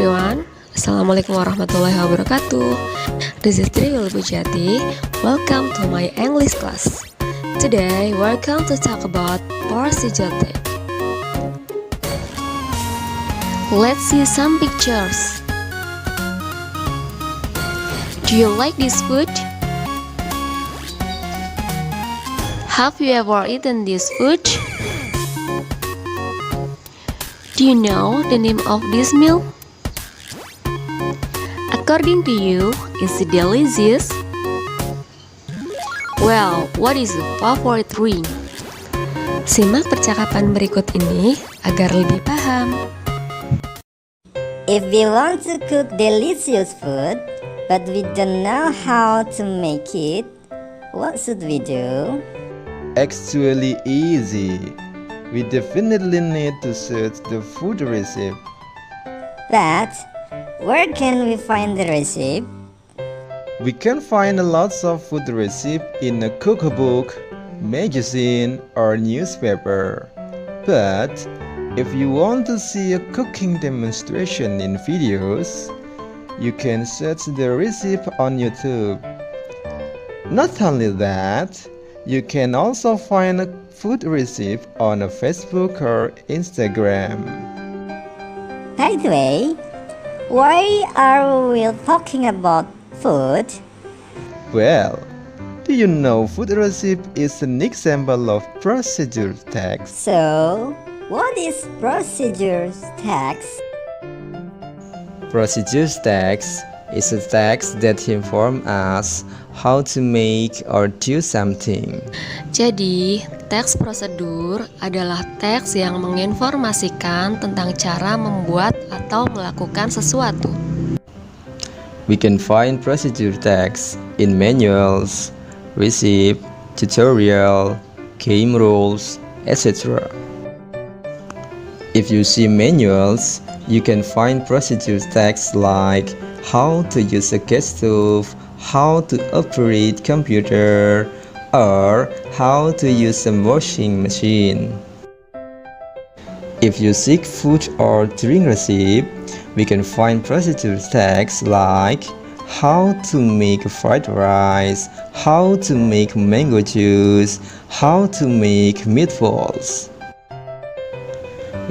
everyone, Assalamualaikum warahmatullahi wabarakatuh. This is Triul Bujati. Welcome to my English class. Today, we're going to talk about Porsijotek. Let's see some pictures. Do you like this food? Have you ever eaten this food? Do you know the name of this meal? According to you, is it delicious? Well, what is your favorite drink? Simak percakapan berikut ini agar lebih paham. If we want to cook delicious food, but we don't know how to make it, what should we do? Actually easy. We definitely need to search the food recipe. But where can we find the recipe? We can find lots of food recipes in a cookbook, magazine, or newspaper. But if you want to see a cooking demonstration in videos, you can search the recipe on YouTube. Not only that, you can also find a food recipe on a Facebook or Instagram. By the way, why are we talking about food? Well, do you know food recipe is an example of procedure text? So, what is procedure text? Procedure text is a text that informs us how to make or do something. Jadi, teks prosedur adalah teks yang menginformasikan tentang cara membuat atau melakukan sesuatu. We can find procedure text in manuals, recipe, tutorial, game rules, etc. If you see manuals, you can find procedure text like how to use a gas stove, how to operate computer, or how to use a washing machine. If you seek food or drink recipe, we can find procedure text like how to make fried rice, how to make mango juice, how to make meatballs.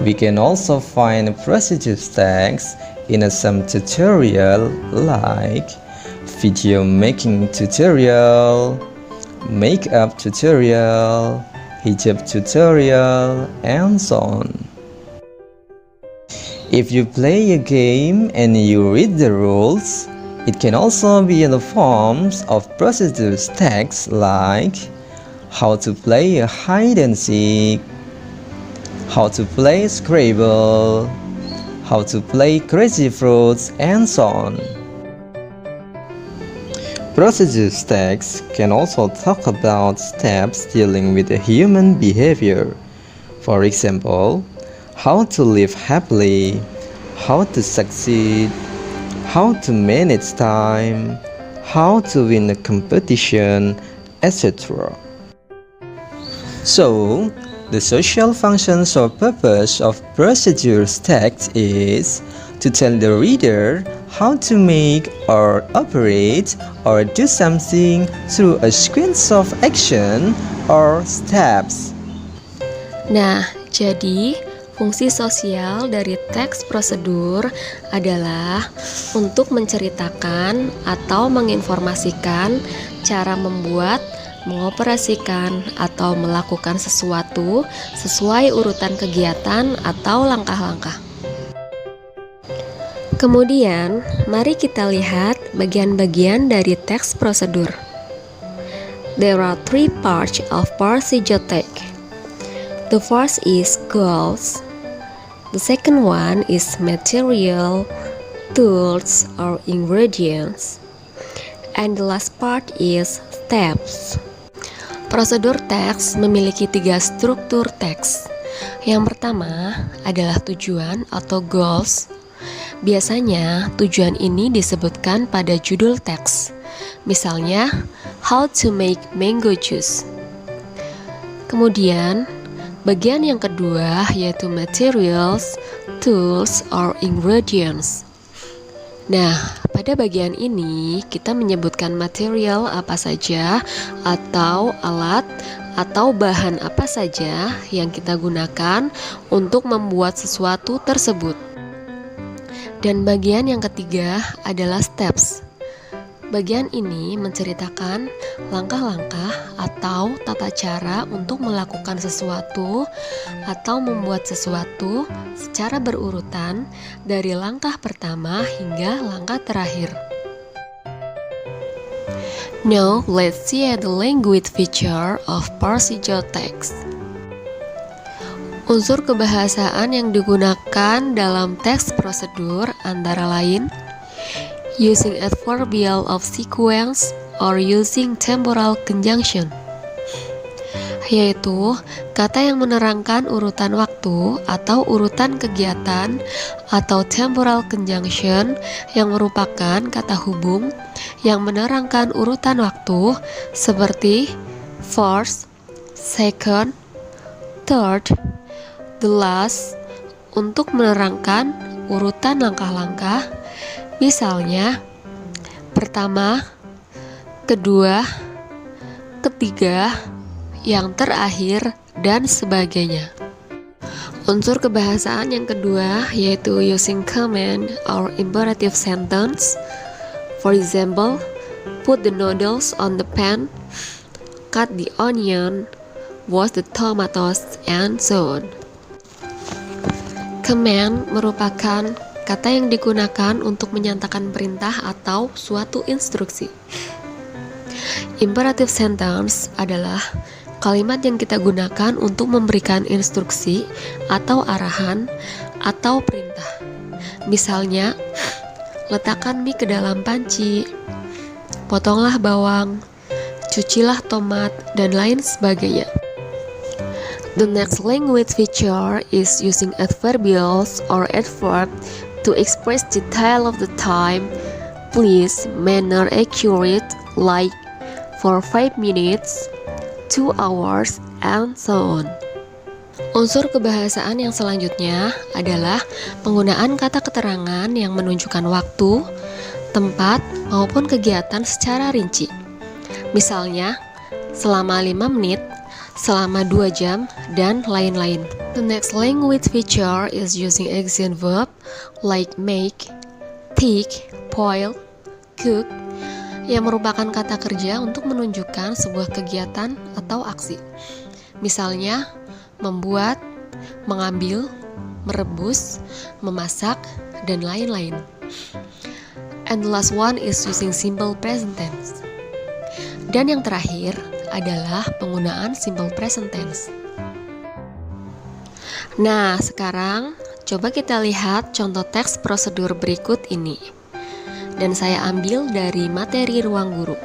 We can also find procedure text in some tutorial like video making tutorial, makeup tutorial, hijab tutorial, and so on. If you play a game and you read the rules, it can also be in the forms of procedure text like how to play a hide and seek, how to play Scrabble, how to play Crazy Fruits, and so on. Procedure text can also talk about steps dealing with the human behavior. For example, how to live happily, how to succeed, how to manage time, how to win a competition, etc. So, the social functions or purpose of procedure text is to tell the reader how to make or operate or do something through a sequence of action or steps. Nah, jadi fungsi sosial dari teks prosedur adalah untuk menceritakan atau menginformasikan cara membuat, mengoperasikan, atau melakukan sesuatu sesuai urutan kegiatan atau langkah-langkah. Kemudian, mari kita lihat bagian-bagian dari teks prosedur. There are three parts of Porsijotek. The first is goals. The second one is material, tools, or ingredients. And the last part is steps. Prosedur teks memiliki 3 struktur teks. Yang pertama adalah tujuan atau goals. Biasanya tujuan ini disebutkan pada judul teks. Misalnya, how to make mango juice. Kemudian, bagian yang kedua yaitu materials, tools, or ingredients. Nah, pada bagian ini kita menyebutkan material apa saja atau alat atau bahan apa saja yang kita gunakan untuk membuat sesuatu tersebut. Dan bagian yang ketiga adalah steps. Bagian ini menceritakan langkah-langkah atau tata cara untuk melakukan sesuatu atau membuat sesuatu secara berurutan dari langkah pertama hingga langkah terakhir. Now, let's see at the language feature of procedural text. Unsur kebahasaan yang digunakan dalam teks prosedur antara lain using adverbial of sequence or using temporal conjunction, yaitu kata yang menerangkan urutan waktu atau urutan kegiatan, atau temporal conjunction yang merupakan kata hubung yang menerangkan urutan waktu seperti first, second, third, the last untuk menerangkan urutan langkah-langkah. Misalnya, pertama, kedua, ketiga, yang terakhir, dan sebagainya. Unsur kebahasaan yang kedua yaitu using command or imperative sentence. For example, put the noodles on the pan, cut the onion, wash the tomatoes, and so on. Command merupakan kata yang digunakan untuk menyatakan perintah atau suatu instruksi. Imperative sentence adalah kalimat yang kita gunakan untuk memberikan instruksi atau arahan atau perintah. Misalnya, letakkan mie ke dalam panci, potonglah bawang, cucilah tomat, dan lain sebagainya. The next language feature is using adverbials or adverb to express detail of the time, place, manner accurate, like for 5 minutes, 2 hours, and so on. Unsur kebahasaan yang selanjutnya adalah penggunaan kata keterangan yang menunjukkan waktu, tempat, maupun kegiatan secara rinci. Misalnya, selama 5 menit, selama 2 jam, dan lain-lain. The next language feature is using action verb like make, take, boil, cook, yang merupakan kata kerja untuk menunjukkan sebuah kegiatan atau aksi. Misalnya, membuat, mengambil, merebus, memasak, dan lain-lain. And the last one is using simple present tense. Dan yang terakhir adalah penggunaan simple present tense. Nah, sekarang coba kita lihat contoh teks prosedur berikut ini. Dan saya ambil dari materi ruang guru.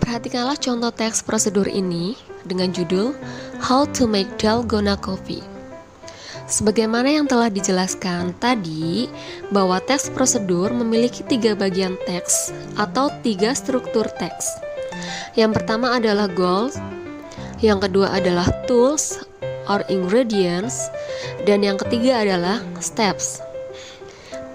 Perhatikanlah contoh teks prosedur ini dengan judul How to make Dalgona Coffee. Sebagaimana yang telah dijelaskan tadi, bahwa teks prosedur memiliki 3 bagian teks atau 3 struktur teks. Yang pertama adalah goals, yang kedua adalah tools or ingredients, dan yang ketiga adalah steps.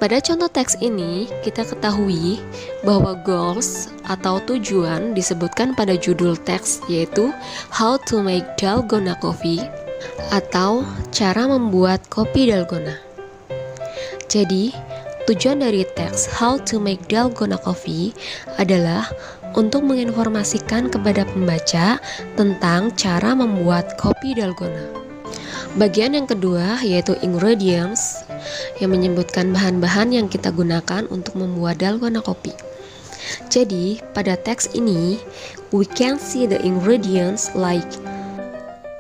Pada contoh teks ini, kita ketahui bahwa goals atau tujuan disebutkan pada judul teks, yaitu How to make Dalgona Coffee atau cara membuat kopi dalgona. Jadi, tujuan dari teks How to make Dalgona Coffee adalah untuk menginformasikan kepada pembaca tentang cara membuat kopi dalgona. Bagian yang kedua yaitu ingredients, yang menyebutkan bahan-bahan yang kita gunakan untuk membuat dalgona kopi. Jadi, pada teks ini, we can see the ingredients like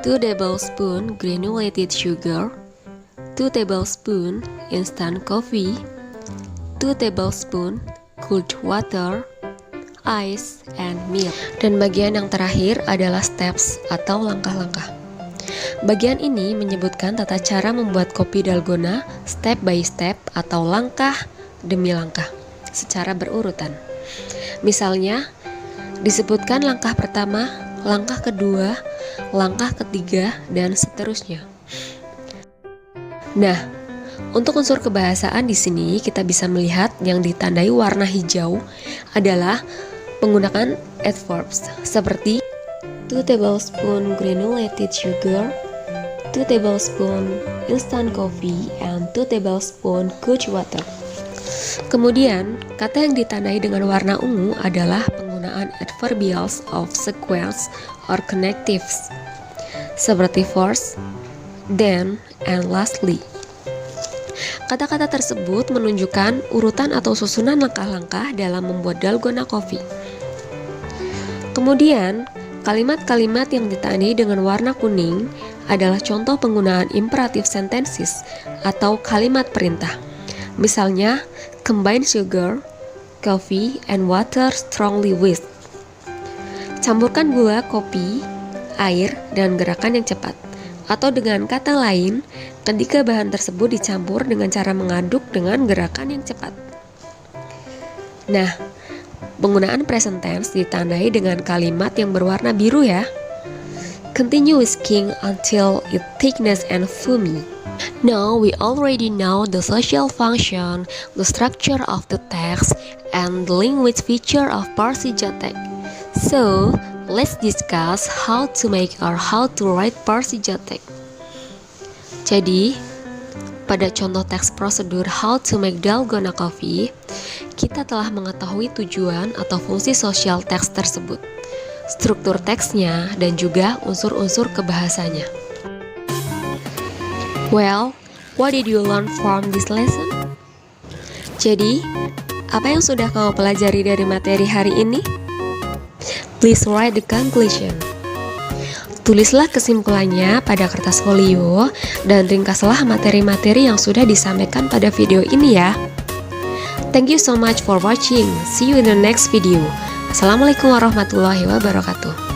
2 tablespoon granulated sugar, 2 tablespoon instant coffee, 2 tablespoon cold water, ice, and milk. Dan bagian yang terakhir adalah steps atau langkah-langkah. Bagian ini menyebutkan tata cara membuat kopi dalgona step by step atau langkah demi langkah secara berurutan. Misalnya, disebutkan langkah pertama, langkah kedua, langkah ketiga, dan seterusnya. Nah, Untuk unsur kebahasaan di sini kita bisa melihat yang ditandai warna hijau adalah menggunakan adverbs seperti 2 tablespoon granulated sugar, 2 tablespoon instant coffee, and 2 tablespoon cold water. Kemudian, kata yang ditandai dengan warna ungu adalah penggunaan adverbials of sequence or connectives seperti first, then, and lastly. Kata-kata tersebut menunjukkan urutan atau susunan langkah-langkah dalam membuat dalgona coffee. Kemudian, kalimat-kalimat yang ditandai dengan warna kuning adalah contoh penggunaan imperative sentences atau kalimat perintah. Misalnya, combine sugar, coffee, and water strongly with. Campurkan gula, kopi, air, dan gerakan yang cepat. Atau dengan kata lain, ketika bahan tersebut dicampur dengan cara mengaduk dengan gerakan yang cepat. Nah, penggunaan present tense ditandai dengan kalimat yang berwarna biru ya. Continue whisking until it thickness and foamy. Now we already know the social function, the structure of the text, and the language feature of Parsi-Jotek. So, let's discuss how to make or how to write Parsi-Jotek. Jadi, pada contoh teks prosedur how to make dalgona coffee, kita telah mengetahui tujuan atau fungsi sosial teks tersebut, struktur teksnya, dan juga unsur-unsur kebahasanya. Well, what did you learn from this lesson? Jadi, apa yang sudah kamu pelajari dari materi hari ini? Please write the conclusion. Tulislah kesimpulannya pada kertas folio dan ringkaslah materi-materi yang sudah disampaikan pada video ini ya. Thank you so much for watching. See you in the next video. Assalamualaikum warahmatullahi wabarakatuh.